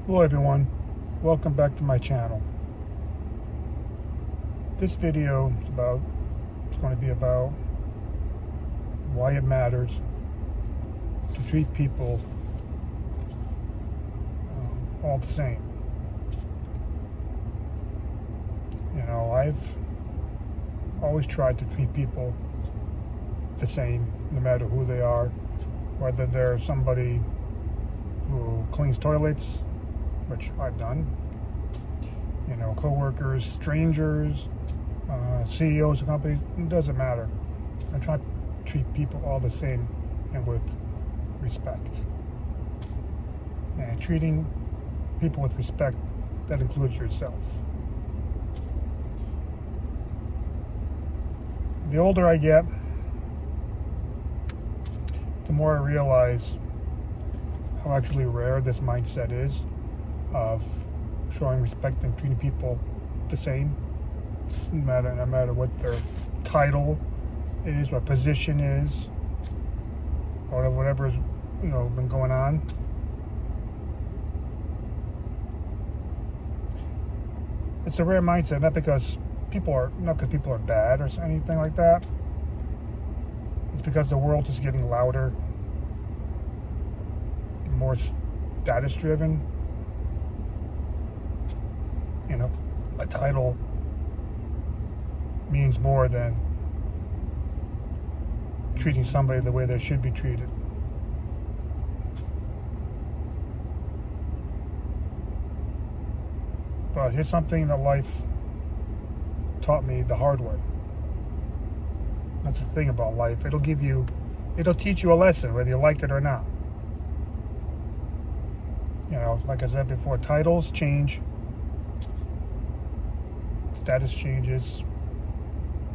Hello everyone, welcome back to my channel. This video is going to be about why it matters to treat people all the same. I've always tried to treat people the same, no matter who they are, whether they're somebody who cleans toilets, which I've done, co-workers, strangers, CEOs of companies, it doesn't matter. I try to treat people all the same and with respect. And treating people with respect, that includes yourself. The older I get, the more I realize how actually rare this mindset is of showing respect and treating people the same, no matter what their title is, what position is, or whatever's been going on. It's a rare mindset, not because people are bad or anything like that. It's because the world is getting louder, more status driven. A title means more than treating somebody the way they should be treated. But here's something that life taught me the hard way. That's the thing about life. It'll teach you a lesson, whether you like it or not. Like I said before, titles change, status changes,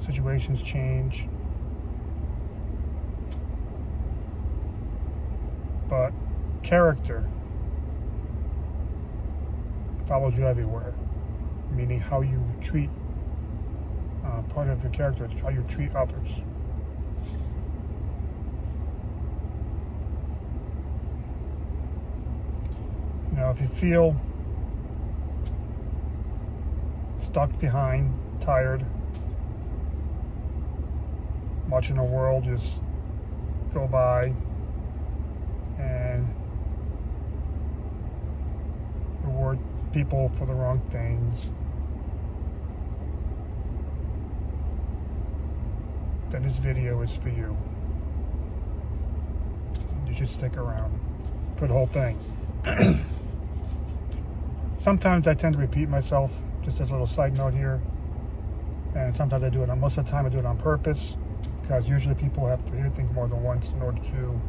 situations change, but character follows you everywhere, meaning how you treat, part of your character is how you treat others. If you feel stuck behind, tired, watching the world just go by and reward people for the wrong things, then this video is for you. You should stick around for the whole thing. Sometimes I tend to repeat myself, just as a little side note here. And sometimes I do it, most of the time I do it on purpose, because usually people have to hear things more than once in order to,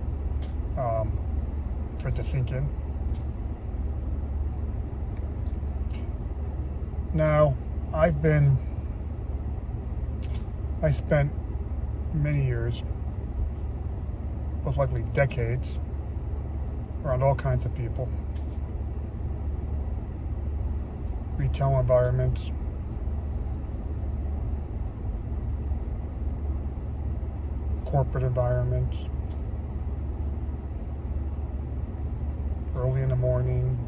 for it to sink in. Now, I spent many years, most likely decades, around all kinds of people. Retail environments, corporate environments, early in the morning,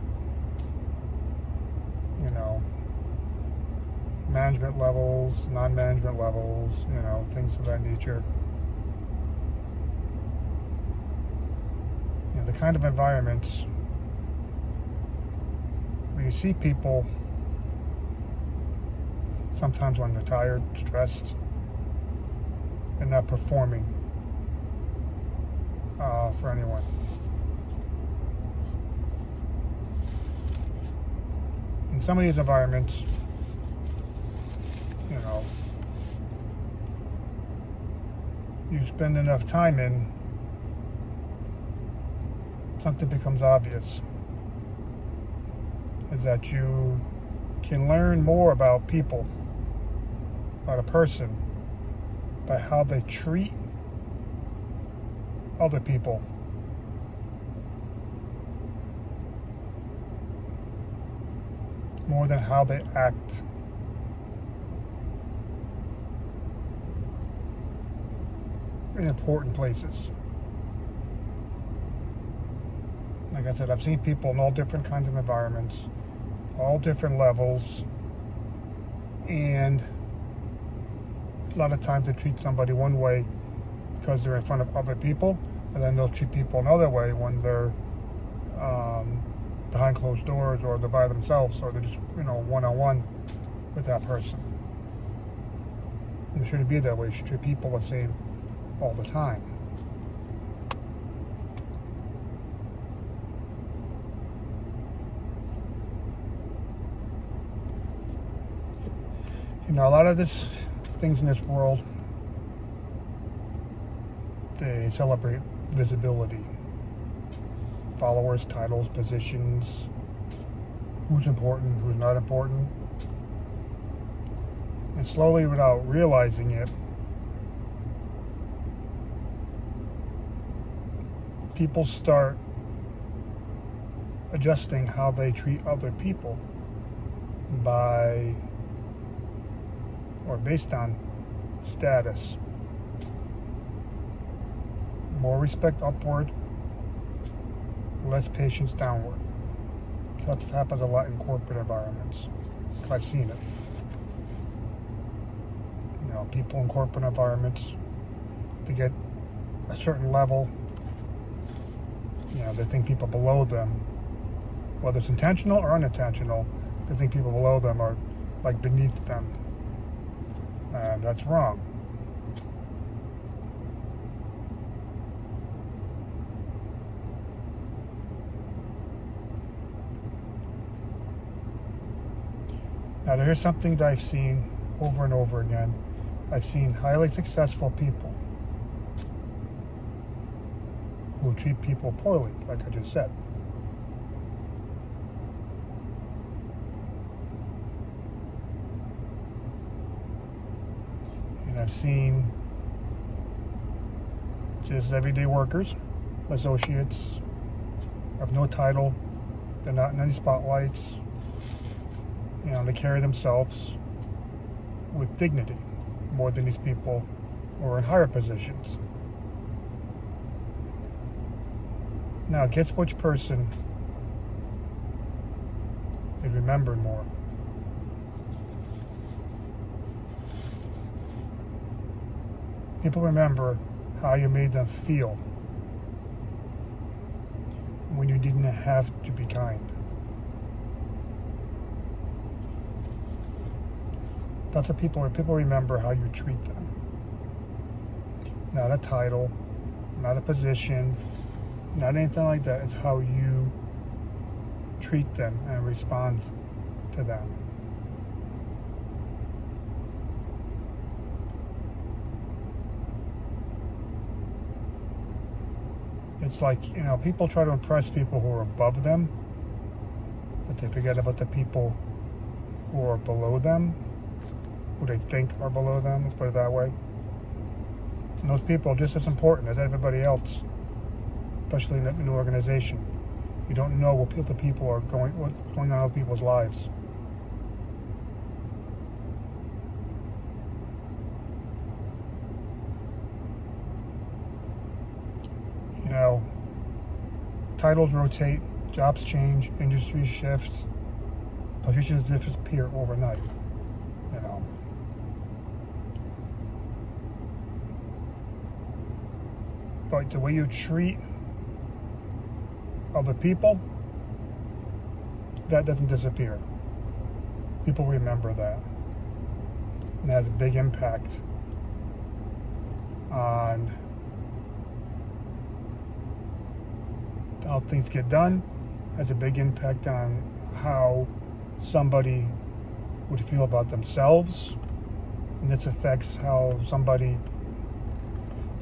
management levels, non-management levels, things of that nature. The kind of environments where you see people sometimes when they're tired, stressed, and not performing for anyone. In some of these environments, you spend enough time in, something becomes obvious, is that you can learn more about people, about a person, by how they treat other people. More than how they act. In important places. Like I said, I've seen people in all different kinds of environments, all different levels, and a lot of times they treat somebody one way because they're in front of other people, and then they'll treat people another way when they're behind closed doors, or they're by themselves, or they're just, one-on-one with that person. And it shouldn't be that way. You should treat people the same all the time. A lot of this things in this world, they celebrate visibility. Followers, titles, positions, who's important, who's not important. And slowly, without realizing it, people start adjusting how they treat other people based on status. More respect upward, less patience downward. That happens a lot in corporate environments. I've seen it. People in corporate environments, to get a certain level, they think people below them, whether it's intentional or unintentional, they think people below them are like beneath them. And that's wrong. Now, here's something that I've seen over and over again. I've seen highly successful people who treat people poorly, like I just said. And I've seen just everyday workers, associates, have no title, they're not in any spotlights, they carry themselves with dignity more than these people who are in higher positions. Now, guess which person is remembered more? People remember how you made them feel when you didn't have to be kind. That's what people remember, how you treat them. Not a title, not a position, not anything like that. It's how you treat them and respond to them. It's like, people try to impress people who are above them, but they forget about the people who are below them, who they think are below them, let's put it that way. And those people are just as important as everybody else, especially in an organization. You don't know what's going on in other people's lives. Titles rotate, jobs change, industries shift, positions disappear overnight. But the way you treat other people, that doesn't disappear. People remember that. And it has a big impact on how things get done, has a big impact on how somebody would feel about themselves. And this affects how somebody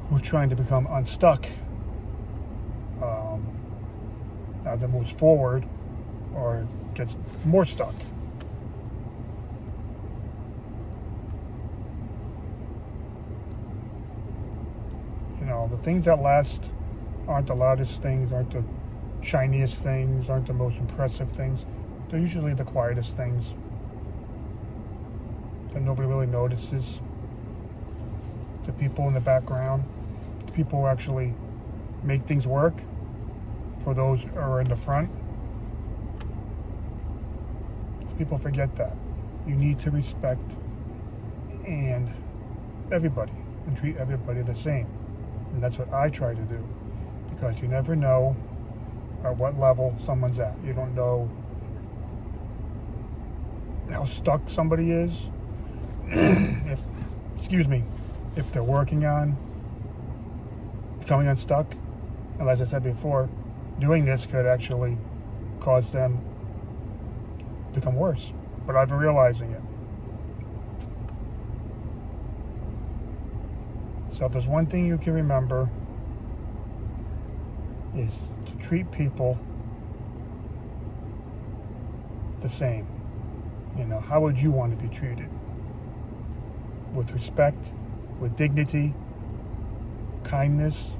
who's trying to become unstuck either moves forward or gets more stuck. The things that last aren't the loudest things, aren't the shiniest things, aren't the most impressive things. They're usually the quietest things that nobody really notices. The people in the background, the people who actually make things work, for those who are in the front. People forget that. You need to respect everybody and treat everybody the same. And that's what I try to do, because you never know at what level someone's at. You don't know how stuck somebody is. if they're working on becoming unstuck. And as I said before, doing this could actually cause them to become worse. But I've been realizing it. So if there's one thing you can remember, is to treat people the same. You know, how would you want to be treated? With respect, with dignity, kindness.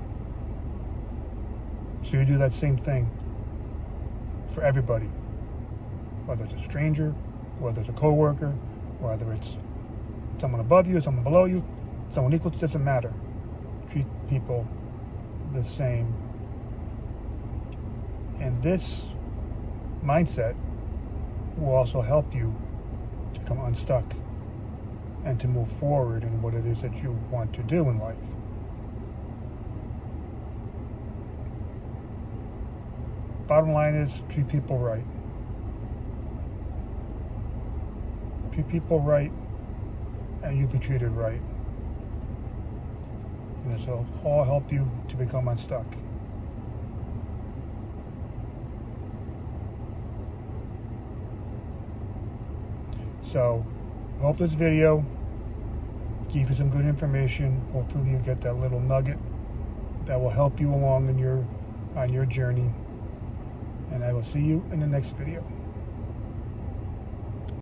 So you do that same thing for everybody. Whether it's a stranger, whether it's a coworker, whether it's someone above you, someone below you, someone equal, it doesn't matter. Treat people the same. And this mindset will also help you to become unstuck and to move forward in what it is that you want to do in life. Bottom line is, treat people right. Treat people right, and you'll be treated right. And this will all help you to become unstuck. So, I hope this video gave you some good information. Hopefully you get that little nugget that will help you along on your journey. And I will see you in the next video.